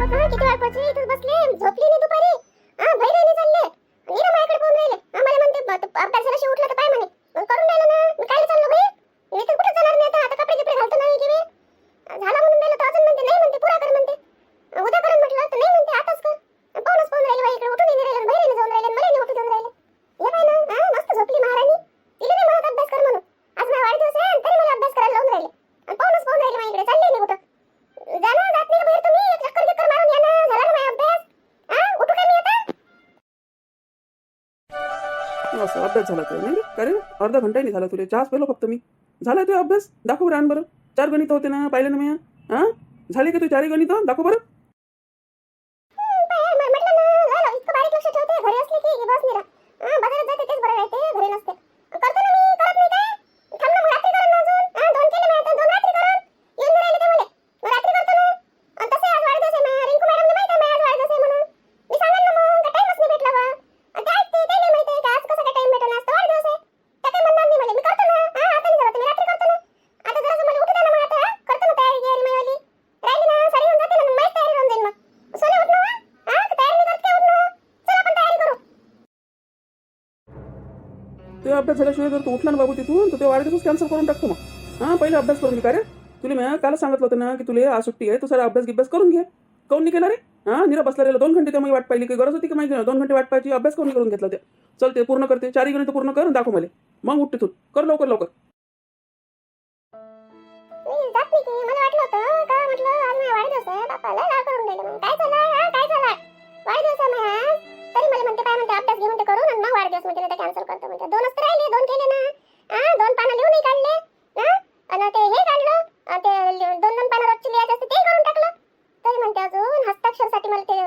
बाबा किती वेळ पोहोचली इथं बसले झोपली नाही दुपारी भैरवणी चालले नीरा माझ्याकडे फोन राहिले आम्हाला म्हणते अभ्यासाला उठला तर काय म्हणे मग करून राहिलो ना मी काय चाललो भाई मी तर कुठे जाणार नाही आता कपडे गिपडे घालतो नाही की झाला म्हणून राहिलो तर अजून म्हणते नाही म्हणते पुरा कर म्हणते उद्या करून म्हटलं तर नाही म्हणते आताच कर पाहूनच फोन राहिले बाई इकडे उठून नाही राहिले भैरवणी जाऊन राहिले मला नाही उठून जाऊन राहिले ये बाई ना मस्त झोपली महाराणी तिला नाही म्हणत अभ्यास कर म्हणून आज माझा वाढदिवस आहे तरी मला अभ्यास करायला लावून राहिले आणि पाहूनच फोन राहिले माझ्याकडे चालले नाही कुठं जाना जात नाही बाहेर तुम्ही एक चक्कर मारून या ना झाला ना माझा अभ्यास उठू काय मी आता असं अभ्यास झाला तर नाही का रे अर्धा घंटा नाही झाला तुला चहाच पेलो फक्त मी झाला तो अभ्यास दाखव बरं आण बरं 4 गणित होते ना पाहिलं ना मी झाले का तू 4 गणित दाखव बरं म्हटलं ना झालं इतकं बारीक लक्ष ठेवते घरी असले की बस निरा बाजारात जाते तेच बरं राहते घरी नसते करतो ना मी करत नाही काय थांब ना मग रात्री करून अजून 2 केले मी आता 2 रात्री करून येऊन राहिले ते मुले मग रात्री करतो ना आणि तसे आज वाढदिवस आहे माझ्या रिंकू मॅडमला माहिती आहे आज वाढदिवस आहे म्हणून मी सांगेन ना मग टाइमच नाही भेटला बा आणि ते ऐकते ते नाही माहिती आहे का आज कसा काय टाइम भेटला आज तर वाढदिवस आहे त्या काही म्हणणार नाही मला मी करतो ना आता नाही झालं तुम्ही रात्री करतो ना आता जरासं मला उठू द्या ना मग आता करतो ना तयारी गियारी माझीवाली राहिली ना सारी होऊन जाते ना मग माझी तयारी होऊन जाईल मग सोने उठ ना तयारी नाही करत काय उठ ना चल आपण तयारी करू ते अभ्यास झाल्याशिवाय जर तू उठला ना बाबू तिथून तर ते वाढदिवस कॅन्सल करून टाकतो मग पहिले अभ्यास करून घे का रे तुला मी कालच सांगितलं होतं ना की तुला आज सुट्टी आहे तू सारा अभ्यास गिभ्यास करून घे काऊन नाही केला रे निरा बसला राहिला 2 घंटे त्यामुळे वाट पाहिली काही गरज होती की माहिती 2 घंटे वाट पाहायची अभ्यास करून घेतला ते चल ते पूर्ण करते 4 गणित पूर्ण कर दाखव मला मग उठ तिथून कर लवकर मी जात नाही की मला वाटलं होतं का म्हटलं आज माझा वाढदिवस आहे बापाला लाड करून राहिले मग काय झालं वाढदिवस आहे माझा आज तरी मला म्हणते काय म्हणते अभ्यास घेऊन ते करून आणि मग वाढदिवस म्हणते नाही कॅन्सल करतो म्हणते 2च तर राहिले 2 केले ना 2 पानं लिहूनही काढले आणि ते हे काढलं ते 2 पानं रोजची लिहायचे असते ते करून टाकलं तरी म्हणते अजून हस्ताक्षरसाठी मला ते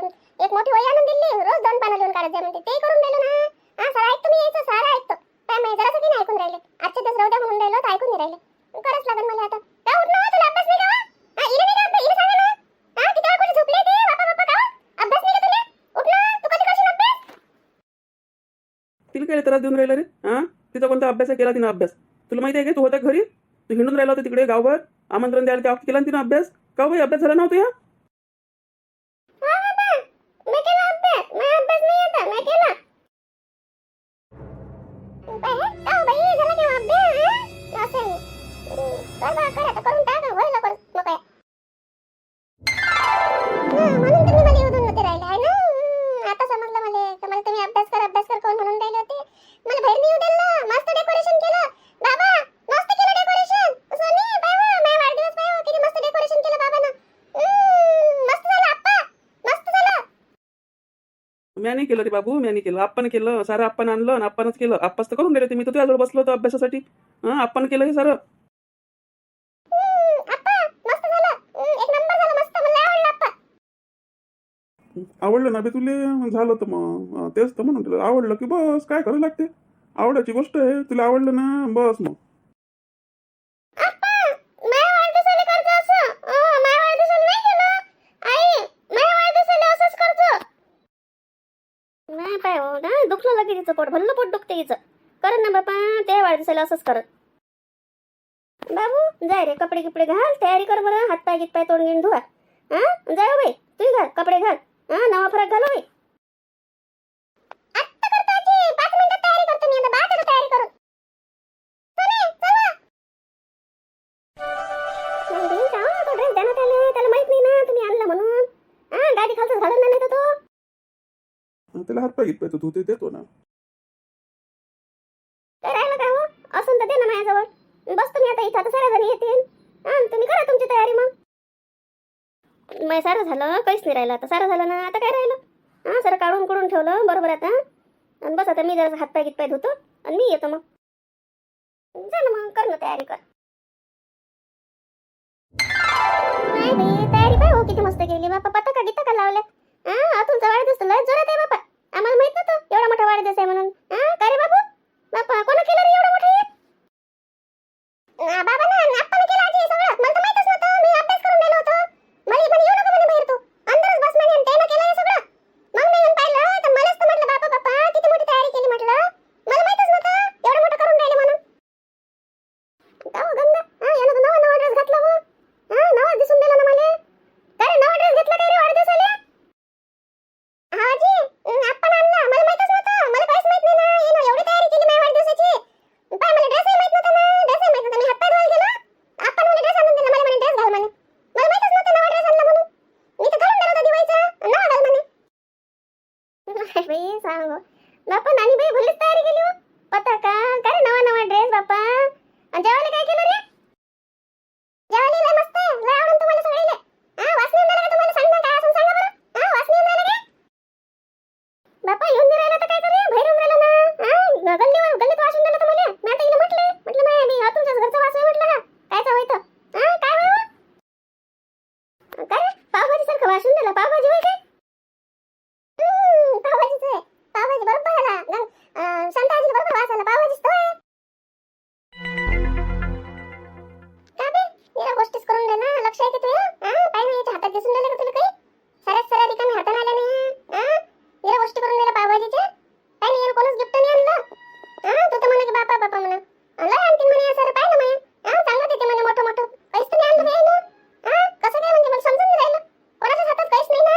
एक मोठी वही आणून दिली रोज 2 पानं लिहून काढायचे म्हणते ते करून राहिलो ना सारा ऐकतो मी यायचं सारा ऐकतो काय माहिती जरासं की नाही ऐकून राहिले आजच्या दिवस राहू द्या म्हणून राहिलो तर ऐकून नाही राहिले करायच लागेल मला आता काय उठ ना तुला अभ्यास नाही का इले नाही का अभ्यास इले सांगा ना किती वेळ कुठे झोपले ते बापा का अभ्यास नाही का तुला उठ ना तू कधी करशील अभ्यास तिला काय त्रास देऊन राहिला रे तिचा कोणता अभ्यास केला तिनं अभ्यास तुला माहिती आहे का तू होता घरी तू हिंडून राहिला होता तिकडे गावभर आमंत्रण द्यायला तेव्हा केला तिनं अभ्यास का भाई अभ्यास झाला नव्हता मैं केला अभ्यास मैं अभ्यास नहीं आता मैं केला बाई झाला की अभ्यास असेल कर आता करून टाक होय लवकर मग काय म्हणून तुम्ही मला येऊन नव्हते राहिले आहे ना आता समजलं मला की मला तुम्ही अभ्यास कर कोण म्हणून राहिले होते मला बाहेर नाही येऊ दिलं मस्त डेकोरेशन केलं बाबा मस्त केलं डेकोरेशन सोनी बाबा माझा वाढदिवस पाहिजे किती मस्त डेकोरेशन केलं बाबांना मस्त झालं आप्पा मस्त झालं मी नाही केलं रे बाबू मी नाही केलं आपण केलं सारं आपण आणलं आणि आपणच केलं आप्पाच तर करून दिले ते मी तर तुझ्याजवळ बसलो होतो अभ्यासासाठी आपण केलं हे सारं आप्पा मस्त झालं एक नंबर झालं मस्त मला आवडलं आप्पा आवडलं ना बे तुले झालं तर मग तेच तर म्हणून तुला आवडलं की बस काय करायला लागते आवडायची गोष्ट आहे तुला आवडलं ना बस मग आप्पा माझ्या वाढदिवसाला करतो असं माझ्या वाढदिवसाला नाही केलं आई माझ्या वाढदिवसाला असंच करतो नाही पाय हो ना दुखलं लगे तिचं पोट भल्लं पोट दुखते तिचं करत ना बापा त्या वाढदिवसाला असंच करत बाबू जाय रे कपडे गिपडे घाल तयारी कर बरं हात पाय गित पाय तोंड घेऊन धुवा जाय हो बाई तू घाल कपडे घाल नवा फरक घाल बाई आत्ता करतो आजी 5 मिनिटात तयारी करतो मी आता बाहेर तयारी करून चला नाही बाई जाऊ ना तो ड्रेस द्या ना त्याला माहित नाही ना तुम्ही आणला म्हणून गाडी खालचं घालून नाही तर तो त्याला हात पाय घेत तू ते देतो ना काय राहिलं काय हो असून तर दे ना माझ्याजवळ बस तुम्ही आता इथं आता साऱ्या जणी येतील तुम्ही करा तुमची तयारी मग मग सारं झालं काहीच नाही राहिलं आता सारं झालं ना आता काय राहिलं सारं काढून कुडून ठेवलं बरोबर आता आणि बस आता मी जरा हात पाय गीत पाय धुतो आणि मी येतो मग झालं मग कर ना तयारी कर नाही बाई तयारी काय हो किती मस्त केली बापा पताका गीता का लावल्या तुमचा वाढदिवस लय जोरात आहे बापा आम्हाला माहित नव्हतं एवढा मोठा वाढदिवस आहे म्हणून काय रे बाबू बापा कोण केलं रे एवढं मोठं बाबा ना आपण केलं आजी सगळं मला तर माहितच नव्हतं मी अभ्यास करून राहिलो होतो मला पण येऊ नको म्हणे बाहेर तू अंदरच बस म्हणे त्यानं केलं हे सगळं मग मी येऊन पाहिलं तर मलाच तर म्हटलं बापा किती मोठी तयारी केली म्हटलं मला माहितच नव्हतं एवढं मोठं करून राहिले म्हणून गाव गंगा यानं नवा ड्रेस घातला हो नवा दिसून दिला ना मला काय नवा ड्रेस घेतला काय रे काय बाई सांगू बापा नानी बाई भल्लीच तयारी केली हो पताका काय नवा नवा ड्रेस बापा आणि जेवायला काय केलं रे जेवायला लय मस्त आहे लय आवडून तुम्हाला सगळीले वासनी येऊन राहिला का तुम्हाला सांग ना काय असं सांगा बरं वासनी येऊन राहिला का बापा येऊन नाही राहिला तर काय करूया बाहेर येऊन राहिला ना गल्लीत वासून राहिला तर मला मी आता हिला म्हटलं माय बी तुमच्याच घरचा वास आहे म्हटलं कायचा होय तर काय होय काय पावभाजी सारखं वासून राहिला पावभाजी होय काय पावभाजीच आहे पावभाजी बरोबर आला शांता आजीला बरोबर वास आला पावभाजीच तो आहे का बे या गोष्टीच करून दे ना लक्ष आहे की तुला काय नाही याच्या हातात दिसून राहिलं का तुला काही साऱ्या रिकामी हाताने आल्या नाही या गोष्टी करून दिल्या पावभाजीच्या काय नाही यानं कोणच गिफ्ट नाही आणलं तू तर म्हणे की बापा बापा म्हणा लय आणतील म्हणे सर पाय ना म्हणे चांगलं देते म्हणे मोठं मोठं काहीच तर नाही आणलं नाही ना कसं काय म्हणजे मला समजून नाही राहिलं कोणाच्याच हातात काहीच नाही ना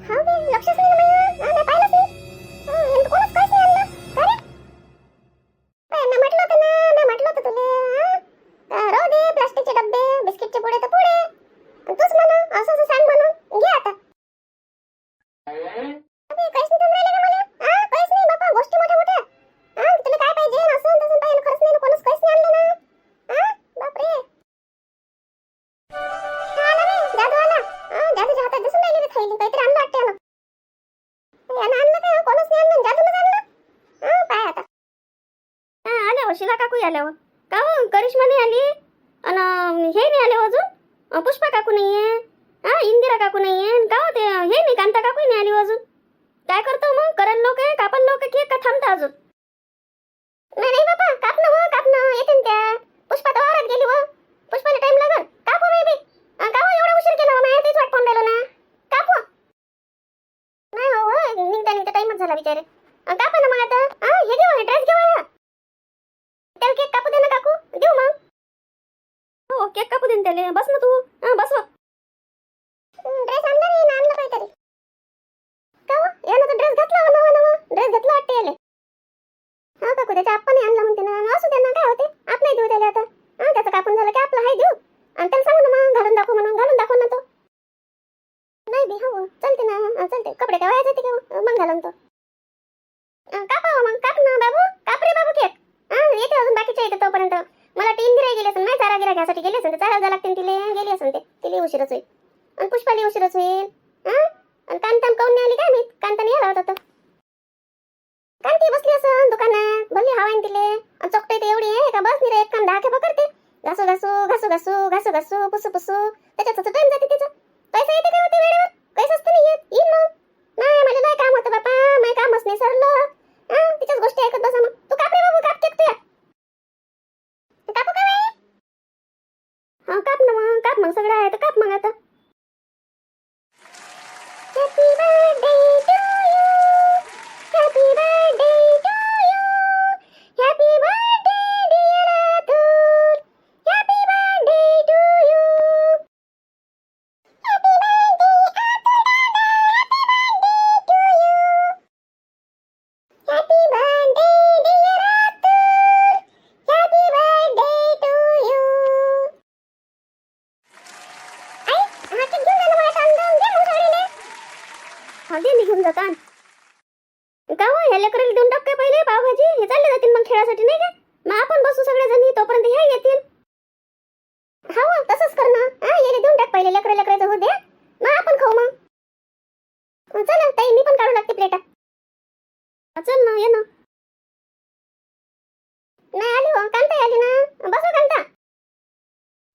हा बे लक्षच नाही ना मी पाहिलंच नाही यांनी कोणच काहीच नाही आणलं काय मी म्हटलं होतं तुला राहू दे प्लास्टिकचे डब्बे बिस्किटचे पुडे तर पुडे तूच म्हणा असं असं सांग म्हणून घे आता काहीच नाही राहिले का मला काहीच नाही बापा गोष्टी मोठ्या मोठ्या तुला काय पाहिजे असं तसं पाहिजे खरंच नाही कोणच काहीच नाही आणलं ना बापरे आला रे जादू आला जादूच्या हातात दिसून राहिली रे थैली काहीतरी आणलं वाटतं यानं आणलं काय कोणच नाही आणलं जादूनच आणलं पाय आता आल्यावर शिला काकू आल्यावर का हो करिश्मा नाही आली आणि हे नाही आले अजून पुष्पा काकू नाहीये इंदिरा काकू नाहीये का हो ते हे नाही कांता काकू नाही आली अजून काय करतो मग करल लोक आहे कापल लोक केक का थांबता अजून नाही बाबा कापणं येते त्या पुष्पा तर वावरात गेली व पुष्पाला टाइम लागल कापू मी बी कापू एवढा उशीर केला माझ्या तेच वाट पाहून राहिलो ना कापू नाही हो निघता टाइमच झाला बिचारे कापा ना मग आता हे घेऊ ड्रेस घेऊ त्याला केक कापू दे ना काकू देऊ मग हो केक कापू दे ना त्याला बस ना तू बस ड्रेस आणला रे आणलं काहीतरी का हो यानं तर ड्रेस घातला नवा ड्रेस घातला वाटते याले काकू त्याच्या आप्पाने आणला म्हणते ना असू दे ना काय होते आपलाही देऊ त्याला आता त्याचं कापून झालं की आपला हाय देऊ आणि त्याला सांगू ना मग घालून दाखव म्हणून घालून दाखव ना तो नाही बी हो चलते ना चलते कपडे काय वायाचे ते मग घालून तो कापावं मग काप ना बाबू काप रे बाबू केक येते अजून बाकीच्या येते तोपर्यंत मला टीन गिराई गेली असेल नाही चारा गिरा घ्यासाठी गेली असेल चारा जा लागते तिले गेली असेल तिला उशीरच होईल आणि पुष्पाली उशीरच होईल आणि कांता काऊन नाही आली काय मी कांताने यायला होता कांती बसली असं दुकानात भरली हवा आहे तिले आणि चोकटे ते एवढी आहे का बस नाही रे एक काम दहा खेपा करते घासू पुसू त्याच्यात टाइम जाते तिचं पैसा येते काय होते वेळेवर काहीच असतं नाही येत येईल मग नाही मला नाही काम होतं बापा माझं कामच नाही सरलं तिच्याच गोष्टी ऐकत बसा मग तू काप रे बाबू काप केक तुया कापू का बाई काप ना मग काप मग सगळं आहे तर काप मग आता Happy birthday to you. Happy birthday to you. Happy birthday dear Atul. Happy birthday to you. Happy birthday Atul Dada. Happy birthday to you. Happy birthday dear Atul. Happy birthday to you. आई हा cake घेऊन मला सांगून दे मग सोडीले दे मी घेऊन जातो का हो ह्या लेकराला देऊन टाक काय पहिले पावभाजी हे चालले जातील मग खेळासाठी नाही का मग आपण बसू सगळेजणी तोपर्यंत ह्या येतील हा तसंच कर ना याला देऊन टाक पहिले लेकराचं हो दे मग आपण खाऊ मग चला ताई मी पण काढू लागते प्लेटा चल ना ये ना नाही आली हो कांता आली ना बसू कांता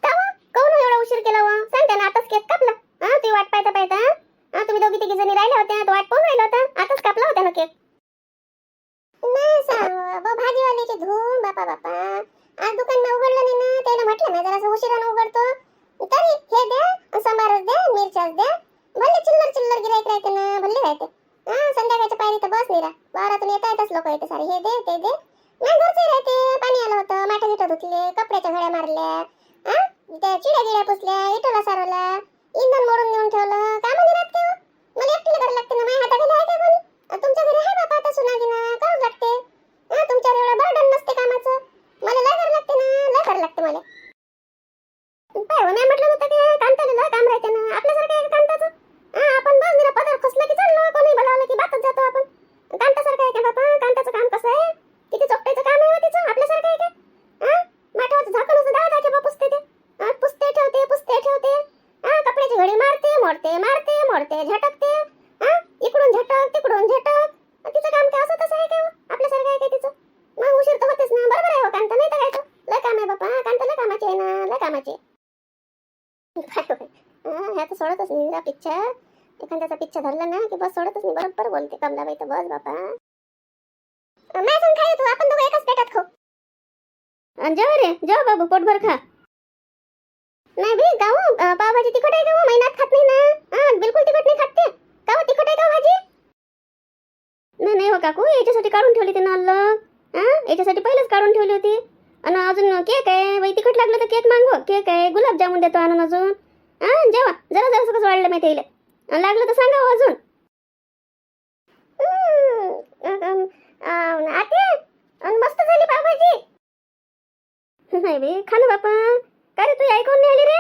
का हो काऊन एवढा उशीर केला हो सांगते ना आताच केक कापला ती वाट पाहता तुम्ही दोघी तिघी जणी राहिल्या होत्या तो वाट पाहून राहिला होता आताच कापला होता ना केक नाही सांग भाजीवाल्याची धूम बापा आज दुकान उघडलं नाही ना त्याला म्हटलं ना जरा उशिरानं उघडतो तरी हे द्या सांबारच द्या मिरच्याच द्या भले चिल्लर गिराईक राहते ना भले राहते संध्याकाळच्या पायरी तर बस नाही रा बारातून येतातच लोक येते सारे हे दे ते दे नाही घरचे राहते पाणी आलं होतं माठा गिठा धुतले कपड्याच्या घड्या मारल्या त्या चिड्या गिड्या पुसल्या इटोला सारवला इंधन मोडून नेऊन ठेवलं काय म्हणे राहते मला एकटीला करायला लागते ना माझ्या हाताखाली आहे काय कोणी तुमच्या घरी आहे बापा आता सुनागिना करावंच लागते तुमच्यावर एवढं बर्डन नसते कामाचं मला लय करायला लागते ना लय करायला लागते मला पाय मी म्हटलं होतं की कांताला काम राहते ना आपल्यासारखं आहे कांताचं आपण बस जरा पदर खुसला मोडते, मोडते झटकते. इकडून झटक तिकडून झटक. तिचं काम काय असं तसं आहे काय? आपल्यासारखं आहे काय तिचं? मग उशीर तर होतेच ना. बरोबर आहे हो कांता, नाही तर काय तो लय काम आहे बापा. कांता लय कामाची आहे ना, लय कामाची. ह्या तर सोडतच नाही पिक्चर. एखाद्याचा पिक्चर धरला ना की बस सोडतच नाही. बरोबर बोलते कमलाबाई तर बस बापा. खाय तू, आपण दोघं एकाच पेटात खाऊ. जेव रे जेव बाबू, पोटभर खा. नाही बी गाऊ पावभाजी तिखट आहे का हो? महिन्यात खात नाही ना. बिलकुल तिखट नाही खात ते. का हो, तिखट आहे का भाजी? नाही हो काकू, याच्यासाठी काढून ठेवली ते अलग. याच्यासाठी पहिलेच काढून ठेवली होती. आणि अजून केक आहे बाई, तिखट लागलं तर केक मागव. केक आहे, गुलाबजामुन देतो आणून अजून. जेवा जरा जरा सगळं वाढलं माहिती येईल. लागलं तर सांगा हो अजून. आते मस्त झाली पावभाजी. नाही बे खा ना बापा. का रे तू ऐकून नाही आली रे?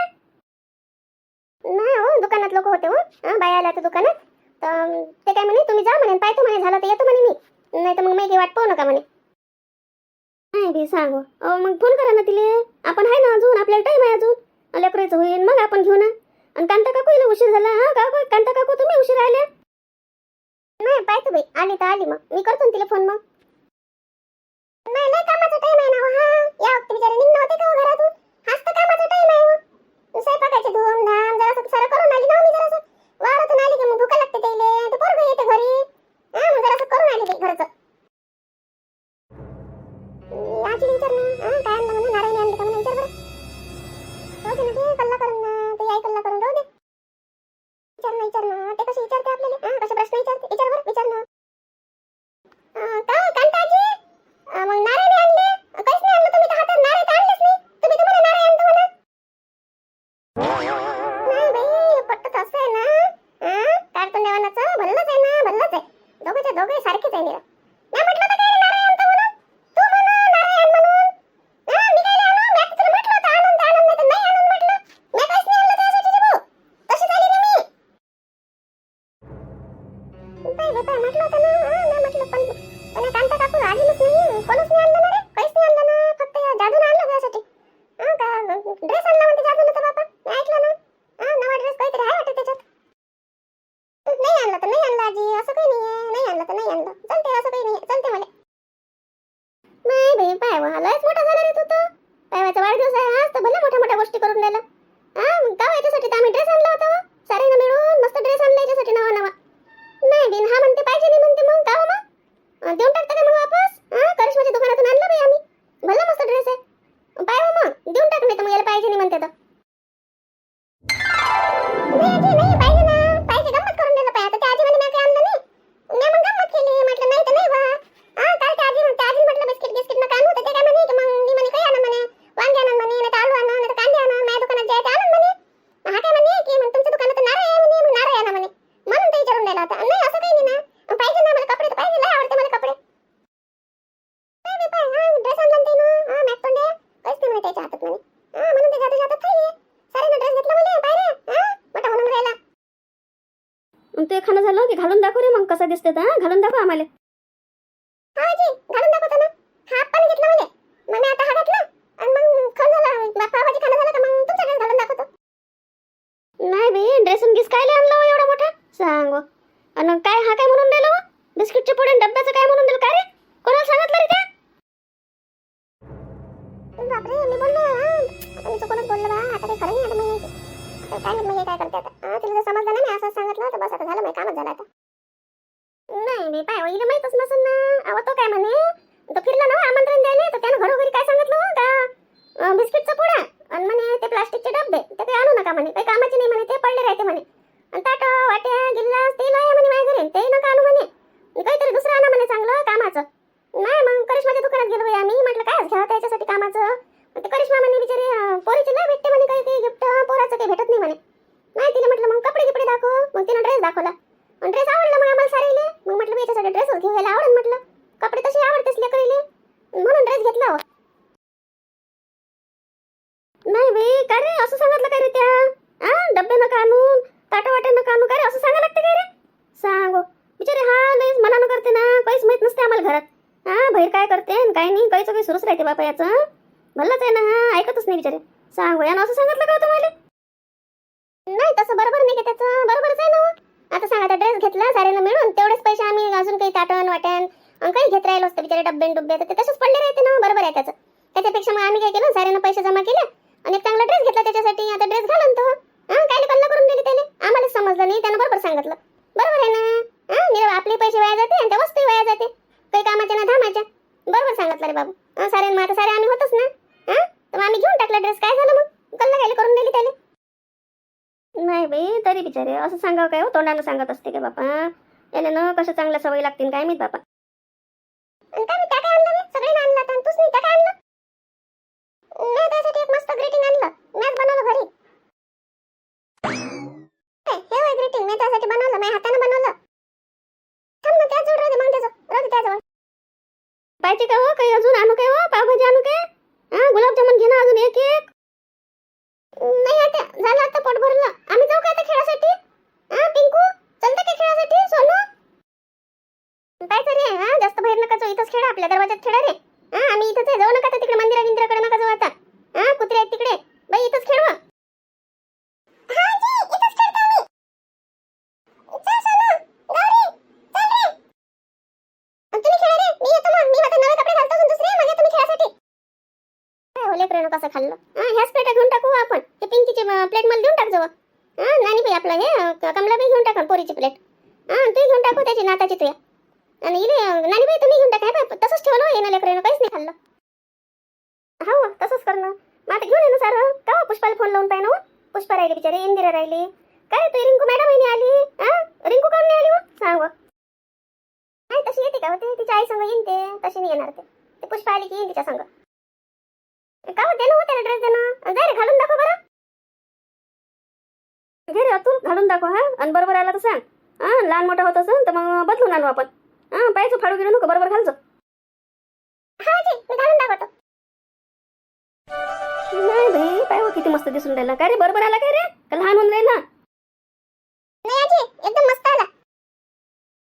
नाही हो, दुकानात लोक होते हो. बाई आल्या तर दुकानात. तर ते काय म्हणे तुम्ही जा म्हणे, पाहतो म्हणे, झालं तर येतो म्हणे मी. नाही तर मग मी वाट पाहू नका म्हणे. नाही बी सांगू. मग फोन करा ना तिले. आपण आहे ना अजून, आपल्याला टाइम आहे अजून. लेकरायचं होईल मग आपण घेऊ ना. आणि कांता काकू हिला उशीर झाला. काकू कांता काकू तुम्ही उशीर आल्या. नाही पाहतो बाई, आली तर आली. मग मी करतो तिला फोन. मग नाही नाही कामाचा टाइम आहे ना. या वक्ती बिचारे निघणं होते का हो घरातून? हाच तर कामाचा टाइम आहे. स्वयंपाकाची धूमधाम जरा सारं करून आली ना मी. जरा वावरातून आली की मग भूका लागते त्याले. ते पोरगं येते घरी. मग जरा करून आली बाई घरचं. आजी विचार ना. काय आणलं म्हणून? नारायणी आणली का म्हणून विचार बरं. हो दे ना ते कल्ला करून ना. ते आई कल्ला करून राहू दे. विचार ना ते कसे विचारते आपल्याला. कसे प्रश्न विचारते. विचार बरं, विचार ना. काय कांताजी मग नारायणी आणले? काहीच नाही आणलं तुम्ही तर हातात. नाराय तर आणलेच नाही तुम्ही. तर मला नाराय आणतो म्हणा. नाही बाई पट्ट असं आहे ना. कार्टून देवानाचं भल्लंच आहे ना, भल्लंच आहे. दोघेच्या दोघे सारखेच आहे. नाही म्हटलं तर काय नाराय आणतो म्हणून. तू म्हणा नाराय आण म्हणून. मी काय आणू? मी आता तुला म्हटलं होतं आणून तर आणून, नाही तर नाही आणून म्हटलं. मी काहीच नाही आणलं त्यासाठी भाऊ. तशी झाली ना मी. बाई म्हटलं होतं ना. नाही म्हटलं पण कांता काकू आलीच नाही. कोणच नाही आणलं ना रे. काहीच नाही आणलं ना. फक्त जादून आणलं त्यासाठी. ड्रेस आणला म्हणते जादून तर बापा. मी ऐकलं ना. नवा ड्रेस काहीतरी आहे वाटतं त्याच्यात. नाही आणलं तर नाही आणलं आजी, असं काही नाही आहे. नाही आणलं तर नाही आणलं, चलते. असं काही नाही, चलते मला. नाही बाई पाय लयच मोठा झाला रे तू तर. पायवाचा वाढदिवस आहे आज तर भल्या मोठ्या मोठ्या गोष्टी करून राहिला. का याच्यासाठी तर आम्ही ड्रेस आणला होता. सारे मिळून मस्त ड्रेस आणला याच्यासाठी नवा नवा. नाही बिन हा म्हणते पाहिजे नाही म्हणते. मग का मग देऊन टाकता का मग वापस? करिश्माच्या दुकानातून आणला बाई आम्ही. भला मस्त ड्रेस आहे. पाय मग देऊन टाक. नाही तर मग याला पाहिजे नाही म्हणते तर. नाही आजी नाही पाहिजे ना. पाहिजे गंमत करून दिलं पाय. आता त्या आजी म्हणे मी काही आणलं नाही. मी मग गंमत केली. म्हटलं नाही तर नाही बा. काल त्या आजी म्हणते, आजी म्हटलं बिस्किट नका आणू. तर ते काय म्हणे की मग मी म्हणे काही आणा म्हणे. वांगे आणा म्हणे, नाही तर आलू आणा, नाही तर कांदे आणा. माझ्या दुकानात जे आहे ते आणा म्हणे. हा काय म्हणे की मग तुमच्या दुकानात नारळ आहे म्हणे. मग नारळ आणा म्हणे. म्हणून ते विचारून राहिला होता. नाही असं काही नाही ना. पाहिजे ना मला कपडे तर पाहिजे. लय आवडते मला कपडे. नाही बाई ड्रेस आणला ते ना. मॅट तोंडे काहीच नाही म्हणे त्याच्या हातात म्हणे. म्हणून ते जाता जाता पाहिजे. सारे ड्रेस घेतला म्हणे पाहिजे. मोठा म्हणून राहिला. ते खाणं झालं की घालून दाखव रे. मग कसं दिसते तर घालून दाखव आम्हाला. आजी घालून दाखवतो ना. हा आप्पाने घेतला म्हणे. मग मी आता हा घातला. आणि मग खाऊन झालं पावभाजी खाणं झालं का मग तुमचा ड्रेस घालून दाखवतो. नाही बाई ड्रेसून गिस काय आणलं हो एवढा मोठा सांग. आणि काय हा काय म्हणून राहिलो? बिस्किटचे पुढे डब्याचं काय म्हणून दिलं? काय रे कोणाला सांगितलं रे त्या? बापरे मी बोललो. आता मी चुकूनच बोललो बा. आता काही खरं नाही. आता मी काय माहित मग काय करते आता. तिला जर समजलं ना मी असं सांगितलं तर बस आता झालं. माझं कामच झालं आता. नाही मी पाय हिला माहीतच नसेल ना. अहो तो काय म्हणे तो फिरला ना आमंत्रण द्यायला. तर त्यानं घरोघरी काय सांगितलं का बिस्किटचा पुडा आणि म्हणे ते प्लास्टिकचे डब्बे ते काही आणू नका म्हणे. काही कामाचे नाही म्हणे. ते पडले राहते म्हणे. आणि ताट वाट्या गिल्लास तेल आहे म्हणे माझ्या घरी. ते नका आणू म्हणे. काहीतरी दुसरं आणा म्हणे चांगलं कामाचं. नाही मग करिश्माच्या दुकानात गेलो बाई आम्ही. म्हटलं काय घ्यावं त्याच्यासाठी कामाचं. ते करिश्मा म्हणे बिचारी पोरीची लय भेटते म्हणे. काही गिफ्ट पोराचं काही भेटत नाही म्हणे. नाही तिला म्हटलं मग कपडे दाखव. मग तिनं ड्रेस दाखवला. ड्रेस आवडला मग आम्हाला सारीले. मग म्हटलं मी याच्यासाठी ड्रेसच घेऊ. याला आवडत म्हटलं. कपडे तसे आवडतेच लेकरीले म्हणून ड्रेस घेतला. नाही बाई काय रे असं सांगितलं काय रे त्या? डब्बे नका आणून, ताटा वाट्या नका आणू. काय रे असं सांगायला लागतं काय रे? सांगो बिचारे. हा लयच मनानं करते ना. काहीच माहित नसते आम्हाला घरात. बाहेर काय करते काय नाही. काहीच काही सुरूच राहते बापा याचं. भल्लंच आहे ना. ऐकतच नाही बिचारे. सांगो यानं असं सांगितलं का तुम्हाला? नाही तसं बरोबर नाही का त्याचं, बरोबरच आहे ना हो. आता सांगा, आता ड्रेस घेतला साऱ्यानं मिळून, तेवढेच पैसे आम्ही अजून काही ताटण वाटण काही घेत राहिलो असतं बिचारे, डब्बे डुब्बे, तर ते तसेच पडले राहते ना. बरोबर आहे त्याचं. त्याच्यापेक्षा मग आम्ही काय केलं, साऱ्यानं पैसे जमा केले आणि एक चांगला ड्रेस घेतला त्याच्यासाठी. आता ड्रेस घालून तो काय कल्ला करून दिली त्याने, आम्हाला समजलं नाही, त्यानं बरोबर सांगितलं. बरोबर आहे ना. निरव आपले पैसे वाया जाते आणि त्या वस्तू वाया जाते, काही कामाच्या ना धामाच्या. बरोबर सांगितलं रे बाबू. साऱ्यानं मग आता सारे आम्ही होतच ना. तर मग आम्ही घेऊन टाकला ड्रेस. काय झालं मग, कल्ला काय करून दिली त्याने. नाही बाई, तरी बिचारे असं सांगावं काय हो, तोंडानं सांगत असते का बापा. याने ना कसं चांगल्या सवयी लागतील काय माहित बापा. आणि काय मी त्या काय आणलं, मी सगळे आणलं आता, तूच नाही त्या काय आणलं. मी त्यासाठी एक मस्त ग्रीटिंग आणलं, मॅच बनवलं घरी. हे वय ग्रीटिंग मी त्यासाठी बनवलं, माझ्या हाताने बनवलं. थांब ना, त्याच जवळ राहते, मग त्याचं त्याजवळ पाहिजे का हो, काही अजून आणू काय हो, पावभाजी आणू काय, गुलाबजामुन घे ना अजून एक एक. नाही आता झालं, आता पोट भरलं. आम्ही जाऊ का आता खेळासाठी. पिंकू चलते का खेळासाठी. सोनू काय करे, जास्त बाहेर नका जाऊ, इथंच खेळा, आपल्या दरवाजात खेळा रे. आम्ही इथंच आहे, जाऊ नका आता तिकडे मंदिरा गिंदिराकडे नका जाऊ आता. कुत्रे आहेत तिकडे बाई, इथंच खेळवा. कसं खाल्लं, ह्याच प्लेट घेऊन टाकू आपण. हे पिंकीची प्लेट मला देऊन टाक जवळ. नानी बाई आपलं हे कमलाबाई घेऊन टाका पोरीची प्लेट. तू घेऊन टाकू त्याची नाताची तुया. आणि इले नानी बाई तुम्ही घेऊन टाका. बाय तसंच ठेवलं येणं लेकरानं, काहीच नाही खाल्लं. हो तसंच करणं. मग आता घेऊन ये ना सारं. का हो, पुष्पाला फोन लावून पाहिजे ना. पुष्पा राहिली बिचारी, इंदिरा राहिली. काय तू रिंकू मॅडम नाही आली. रिंकू काऊन नाही आली हो, सांग. नाही तशी येते का होते, तिच्या आई संग येईन ते, तशी नाही येणार ते पुष्पा आली की येईन तिच्या संग. का हो, दे ना हो त्याला ड्रेस, दे ना. जा रे, घालून दाखव बरं. घे रे अतुल, घालून दाखव. आणि बरोबर आला तर सांग. लहान मोठा होत असेल तर मग बदलून आणू आपण. पाहिजे फाडू गेलो नको, बरोबर घालतो. घालून दाखवतो. नाही भाई, पाय हो किती मस्त दिसून राहिला. काय रे, बरोबर आला काय रे, का लहान होऊन राहिला. नाही आजी, एकदम मस्त आला.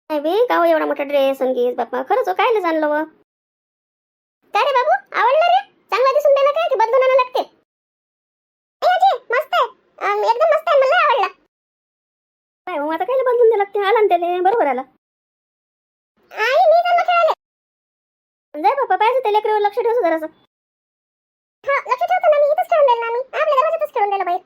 नाही बे, का हो एवढा मोठा ड्रेस आणि बाप्पा, खरंच हो, कायले जाणलं व. काय रे बाबू, आवडला रे, चांगला दिसून राहिला काय, की बदलून आणायला लागते. मस्त आहे, एकदम मस्त आहे, मला आवडला. काय हो, आता कायले बदलून द्यायला लागते, आला ना त्याले, बरोबर आला. आई मी चाललो खेळायला. जाय बाप्पा, पाहिजे त्या लेकरावर लक्ष ठेवतो जरासं. लक्ष ठेवतो ना मी, इथंच खेळून राहिला आम्ही, आपल्या दरवाजातच खेळून राहिला बाहेर.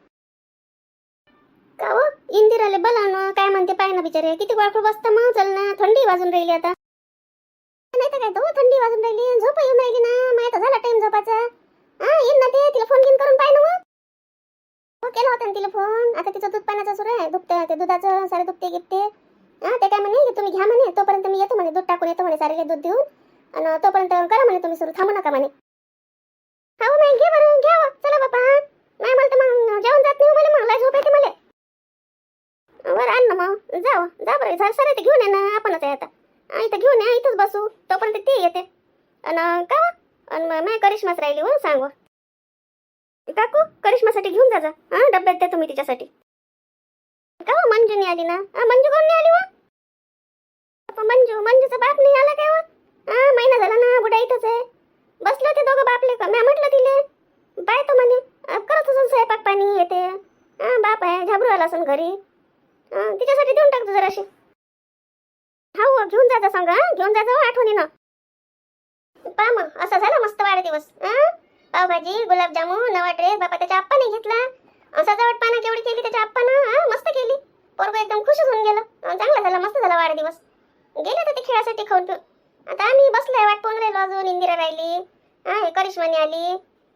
का हो, इंदिराले बोलावणं, काय म्हणते पाय ना बिचारे, किती वाटू बसतं मग. चल ना, थंडी वाजून राहिली आता. नाही तर काय तो, थंडी वाजून राहिली, झोप येऊन राहिली ना. माहिती झाला टाइम झोपाचा. येईन ना ते, तिला फोन घेऊन करून पाय ना मग. हो केला होता ना तिला फोन. आता तिचं दूध पाण्याचं सुरू आहे, दुखते ते दुधाचं सारे दुखते गिफ्टे. ते काय म्हणे की तुम्ही घ्या म्हणे, तोपर्यंत मी येतो म्हणे, दूध टाकून येतो म्हणे सारे दूध देऊन. आणि तोपर्यंत करा म्हणे तुम्ही सुरू, थांबू नका म्हणे. हो नाही, घे बरं, घ्या चला बापा. नाही मला तर मग जेवण जात नाही मला, मग लय झोप येते मला. बरं आण ना मग, जा बरं, झालं सर, घेऊन ये ना, आपणच आहे आता. इथं घेऊन या, इथंच बसू, तोपर्यंत ते येते. आणि का आणि मग करिश्माच राहिली हो, सांग. काकू करिश्मासाठी घेऊन जा. डब्यात द्या तुम्ही तिच्यासाठी. का हो, मंजूनी आली ना. मंजू कोण नाही आली व. मंजूचा बाप नाही आला काय व. महिना झाला ना, बुडा इथंच आहे. बसले होते दोघं बापले, मी म्हटलं तिले पाहतो म्हणे, करत असून स्वयंपाक पाणी येते. बाप आहे, झाबरू आला असून घरी, तिच्यासाठी देऊन टाकतो जराशी. हो घेऊन जायचं सांग, घेऊन जायचं आठवणीनं. पा मग असं झालं मस्त वाढदिवस. पावभाजी, गुलाबजामुन, नवा ड्रेस. बापा त्याच्या आप्पाने घेतला. सजावट पानं केवढी केली त्याच्या आप्पानं, मस्त केली. पोरगं एकदम खुशच होऊन गेलं. चांगला झाला, मस्त झाला वाढदिवस. गेले तर ते खेळासाठी खाऊन पिऊन. आता आम्ही बसलोय, वाट पाहून राहिलो अजून. इंदिरा राहिली, करिश्मानी आली,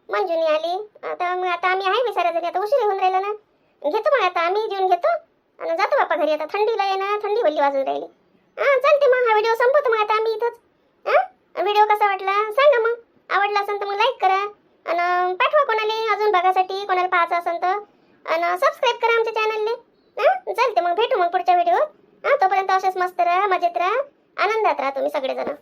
मंजुनी आली. आता आम्ही आहे विचारा जरी, आता उशीर होऊन राहिला ना. घेतो मग आता आम्ही जेवून घेतो आणि जातो बापा घरी. आता थंडीला आहे ना, थंडी भल्ली वाजून राहिली. चालते मग, हा व्हिडिओ संपवतो मग आता आम्ही इथंच. व्हिडिओ कसा वाटला सांगा मग. आवडला असेल तर मग लाईक करा आणि पाठवा कोणाला अजून बघासाठी, कोणाला पाहायचं असेल तर. आणि सबस्क्राईब करा आमच्या चॅनलले. चालते मग, भेटू मग पुढच्या व्हिडिओ. तोपर्यंत असेच मस्त राहा, मजेत राहा, आनंदात राहा तुम्ही सगळेजण.